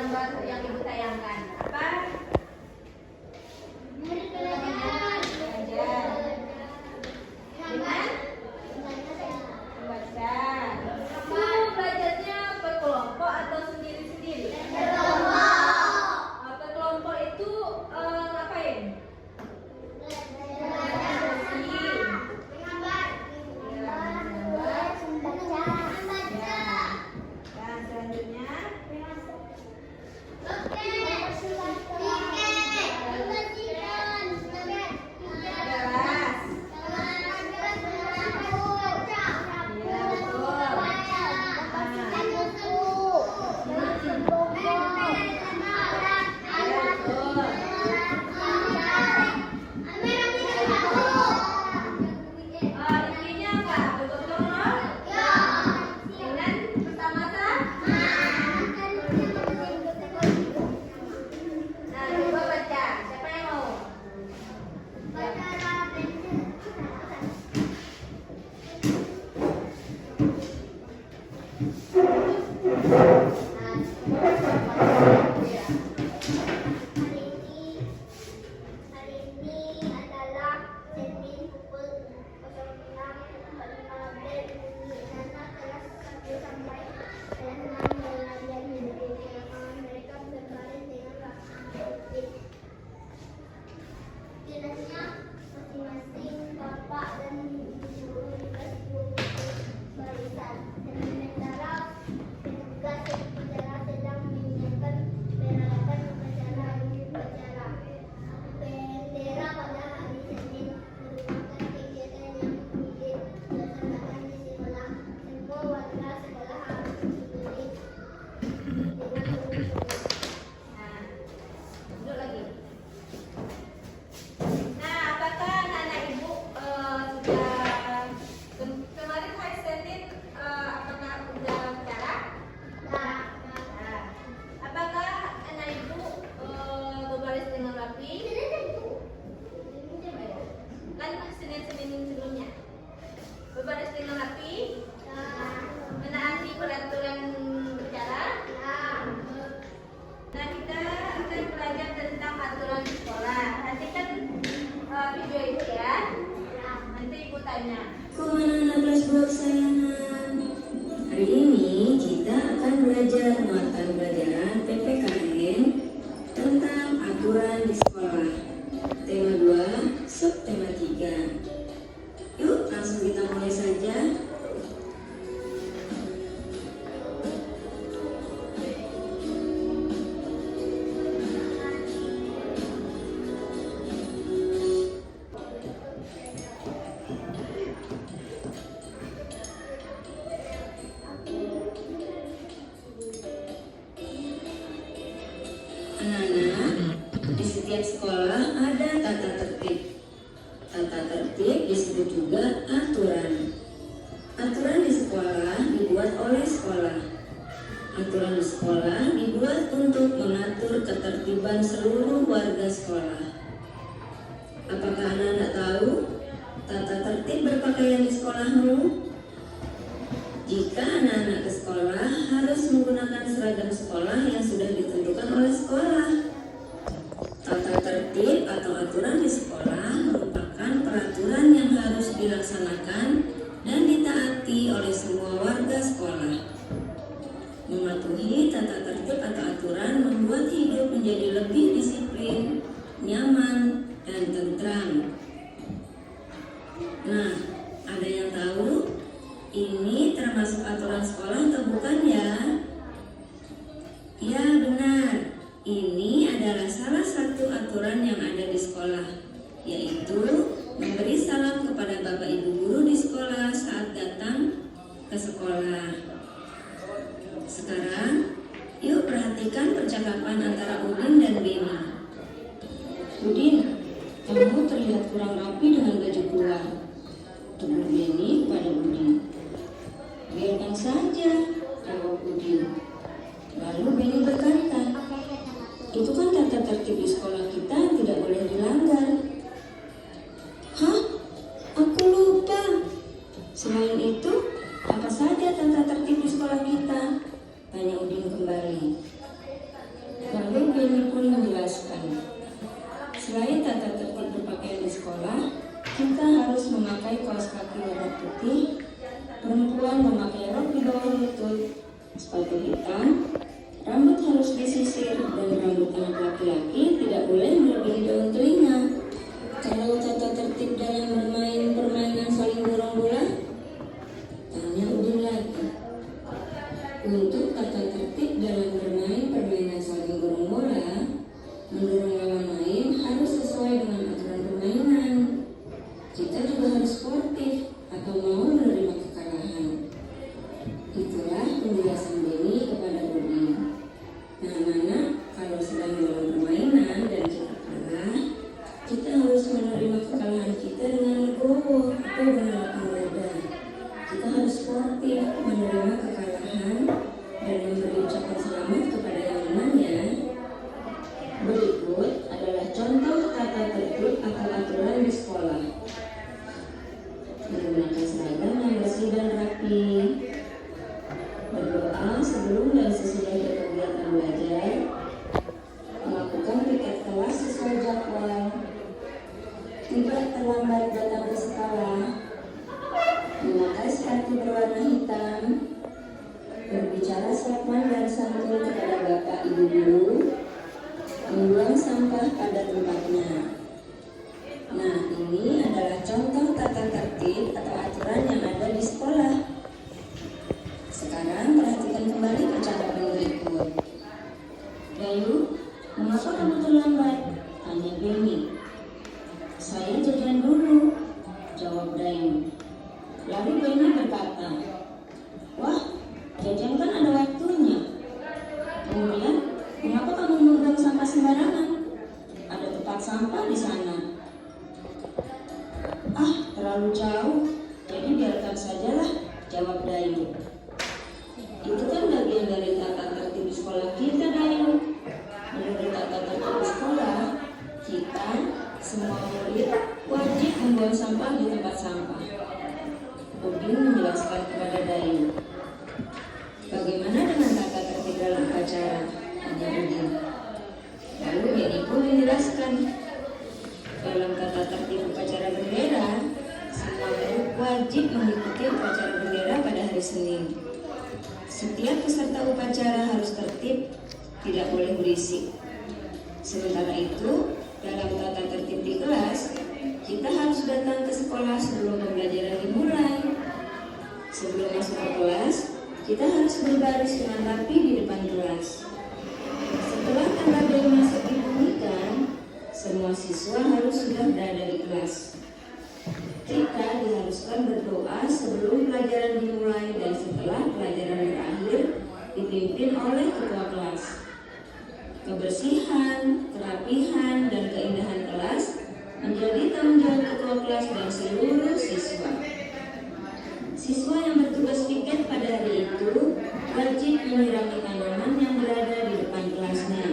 gambar yang ibu tayangkan. Apa? Belajar. Dengan membaca. Itu belajarnya berkelompok atau sendiri-sendiri? Berkelompok itu ngapain? Berbaris dengan rapi, menaati peraturan bicara. Nah, kita akan belajar tentang aturan di sekolah. Perhatikan video itu ya. Nanti ibu tanya. Kemana kelas 2 kesayangan? Hari ini kita akan belajar mata pelajaran PPKN tentang aturan di sekolah. Tema 2, subtema 3. Yuk, langsung kita mulai saja. Anak-anak, di setiap sekolah ada tata tertib. Tata tertib disebut juga aturan. Aturan di sekolah dibuat oleh sekolah. Aturan di sekolah dibuat untuk mengatur ketertiban seluruh warga sekolah. Apakah anak-anak tahu tata tertib berpakaian di sekolahmu? Jika anak-anak ke sekolah harus menggunakan seragam sekolah yang sudah ditentukan oleh sekolah. Tata tertib atau aturan di sekolah merupakan peraturan yang harus dilaksanakan dan ditaati oleh semua warga sekolah. Mematuhi tata tertib atau aturan membuat hidup menjadi lebih disiplin, nyaman, dan tentram. Nah, ada yang tahu ini termasuk aturan sekolah atau bukan ya? Ya, benar. Ini adalah salah satu aturan yang ada di sekolah, yaitu memberi salam kepada Bapak Ibu guru di sekolah saat datang ke sekolah. Sekarang, yuk perhatikan percakapan antara Udin dan Beni. Udin, kamu terlihat kurang rapi dengan baju keluar. Tegur Beni pada Udin. Biarkan saja, jawab Udin. Lalu Beni berkata, itu kan tata tertib di sekolah kita tidak boleh dilanggar. Hah? Aku lupa. Selain itu, apa saja tata tertib di sekolah kita? Tanya Udin kembali. terlambat datang ke sekolah, memakai sepatu berwarna hitam, berbicara sopan dan santun kepada bapak ibu guru, membuang sampah pada tempatnya. Nah, ini adalah contoh tata tertib atau aturan yang ada di sekolah. Sekarang perhatikan kembali percakapan berikut. Dayu, mengapa kamu terlambat? Tanya Benny. Saya jajan dulu, jawab Dayu. Lalu Benny berkata, wah, jajan kan ada waktunya. Kemudian, mengapa kamu membuang sampah sembarangan? Ada tempat sampah di sana. Ah, terlalu jauh, jadi biarkan sajalah, jawab Dayu. Itu kan bagian dari tata tertib di sekolah kita, Dayu. Menurut tata tertib di sekolah, kita semua murid wajib membuang sampah di tempat sampah. Udin menjelaskan kepada Dayu. Bagaimana dengan tata tertib dalam upacara? Tanya Udin. Lalu Benny pun menjelaskan. Dalam tata tertib upacara bendera, semua murid wajib mengikuti upacara bendera pada hari Senin. Setiap peserta upacara harus tertib, tidak boleh berisik. Sementara itu, dalam tata tertib di kelas, kita harus datang ke sekolah sebelum pembelajaran dimulai. Sebelum masuk ke kelas, kita harus berbaris dengan rapi di depan kelas. Setelah tanda bel masuk dibunyikan, semua siswa harus sudah berada di kelas. Kita diharuskan berdoa sebelum pelajaran dimulai dan setelah pelajaran berakhir dipimpin oleh ketua kelas. Kebersihan, kerapihan, dan keindahan kelas menjadi tanggung jawab ketua kelas dan seluruh siswa. Siswa yang bertugas piket pada hari itu wajib menyirami tanaman yang berada di depan kelasnya.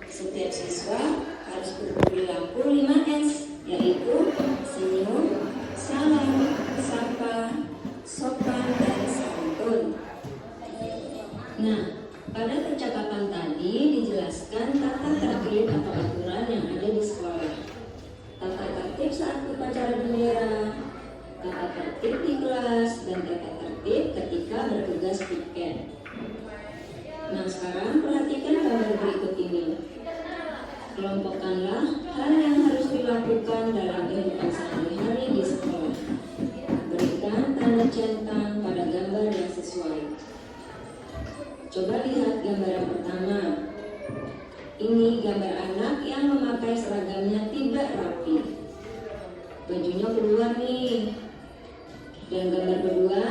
Setiap siswa harus berberi lampu 5S, yaitu senyum, salam, sapa, sopan, dan santun. Nah, pada percakapan tadi dijelaskan tata tertib atau aturan yang ada di sekolah. Tata tertib saat upacara bendera, tata tertib di kelas, dan tata tertib ketika bertugas piket. Nah, sekarang perhatikan gambar berikut ini. Kelompokkanlah hal yang harus dilakukan dalam kehidupan sehari-hari di sekolah. Berikan tanda centang pada gambar yang sesuai. Coba lihat gambar yang pertama. Ini gambar anak yang memakai seragamnya tidak rapi. Bajunya keluar nih. Dan gambar kedua,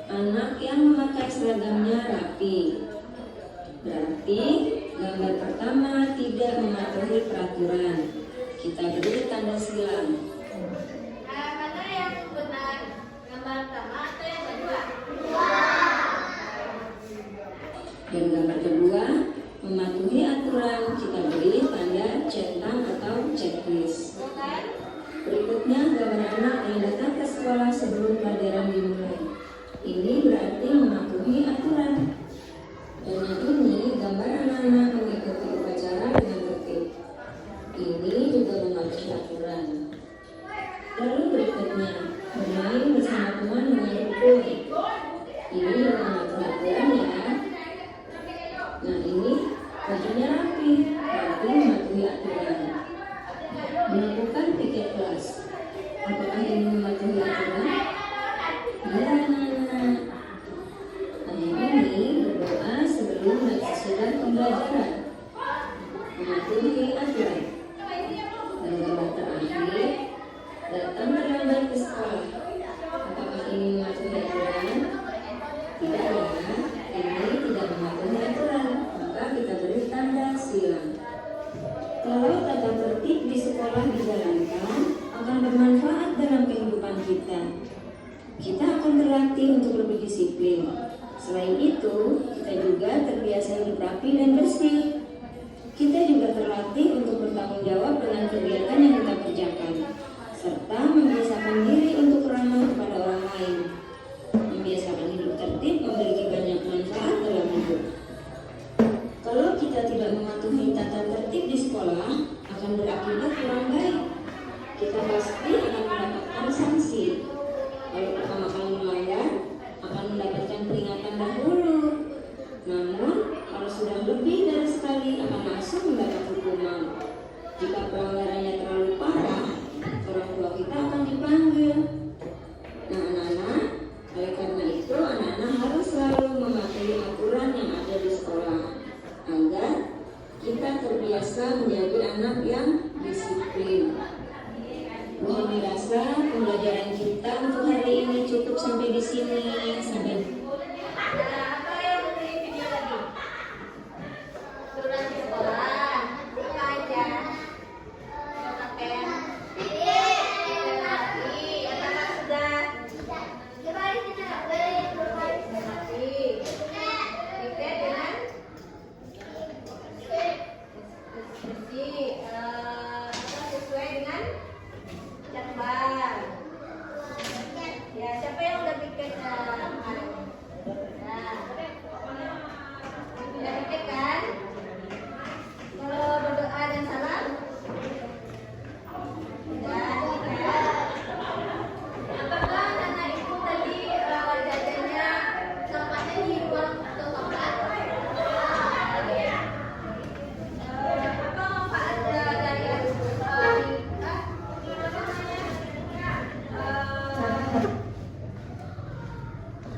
anak yang memakai seragamnya rapi. Berarti gambar pertama tidak mematuhi peraturan. Kita beri tanda silang. Mana yang benar? Gambar pertama atau yang kedua? Dan gambar kedua, mematuhi aturan, kita beri tanda centang atau checklist. Berikutnya gambar anak yang datang ke sekolah sebelum pelajaran dimulai. Ini berarti mematuhi aturan. Dan yang ini gambar anak-anak mengikuti upacara dengan tertib. Ini juga mematuhi aturan. Lalu berikutnya, bermain bersama teman dengan rukun. Ini juga mematuhi aturan ya. Nah, ini bajunya rapi, berarti mematuhi aturan. Melakukan piket kelas, apakah ini mematuhi aturan? Ya. Nah, ini berdoa sebelum dan sesudah pembelajaran, mematuhi aturan. Dan gambar terakhir, datang terlambat ke sekolah, apakah ini mematuhi aturan? Tidak ya, ini tidak mematuhi aturan, maka kita beri tanda silang. Kalau tata tertib di sekolah dijalankan, akan bermanfaat dalam kehidupan kita. Kita akan terlatih untuk lebih disiplin. Selain itu, kita juga terbiasa hidup rapi dan bersih. Kita juga terlatih untuk bertanggung jawab dengan kegiatan yang kita kerjakan, serta membiasakan diri untuk ramah kepada orang lain. Membiasakan hidup tertib memiliki banyak manfaat dalam hidup. Kalau kita tidak mematuhi tata tertib di sekolah, akan berakibat kurang baik. kita pasti akan mendapatkan sanksi. Kalau pertama kali melanggar, akan mendapatkan peringatan dahulu. Namun, kalau sudah lebih dari sekali akan langsung mendapat hukuman. Jika pelanggarannya terlalu parah, orang tua kita akan dipanggil. Nah, anak-anak, oleh karena itu anak-anak harus selalu mematuhi aturan yang ada di sekolah agar kita terbiasa menjadi anak yang disiplin. Mohon dirasa pembelajaran kita untuk hari ini cukup sampai di sini. Sampai Apa yang mau video lagi? Aturan di sekolah. Buka aja. Pakai lagi. Apakah sudah? Lagi. Tiket dengan sesuai dengan jadwal. Ya, siapa yang udah bikin kemarin? Nah, udah bikin kan? Kalau berdoa dan salam, udah kan? Apakah anak ibu tadi jajannya sampahnya di ruang tempat? Apa manfaat dari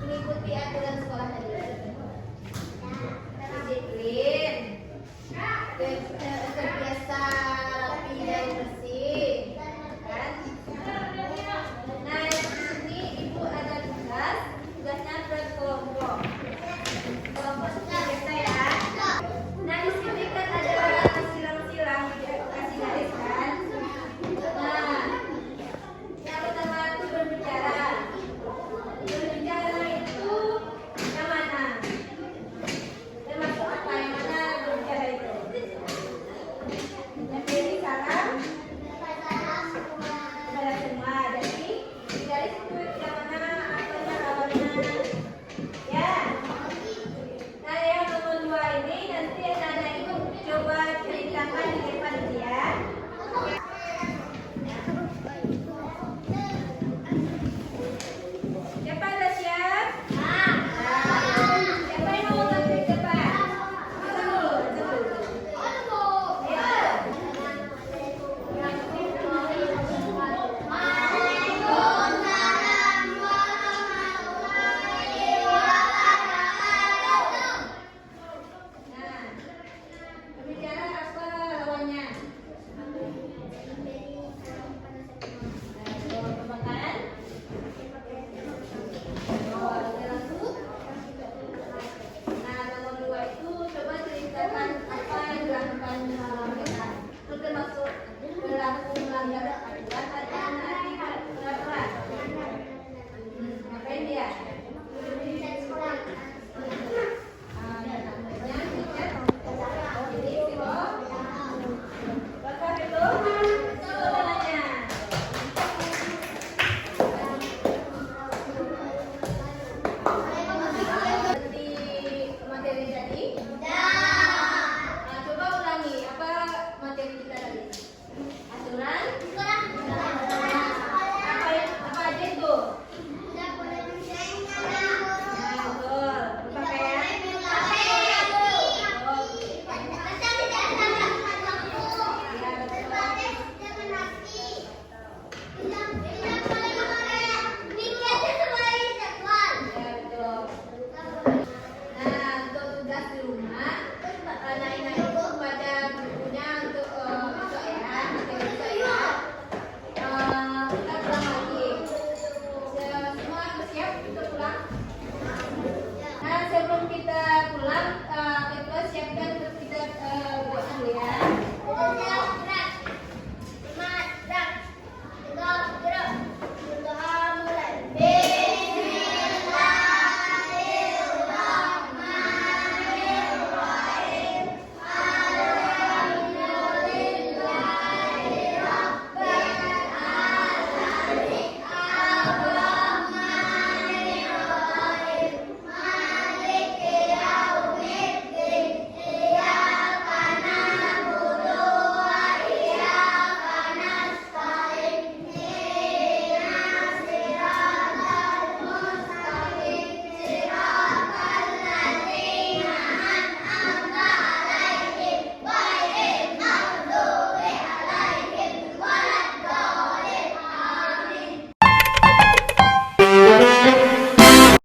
mengikuti aturan sekolah tadi? Disiplin.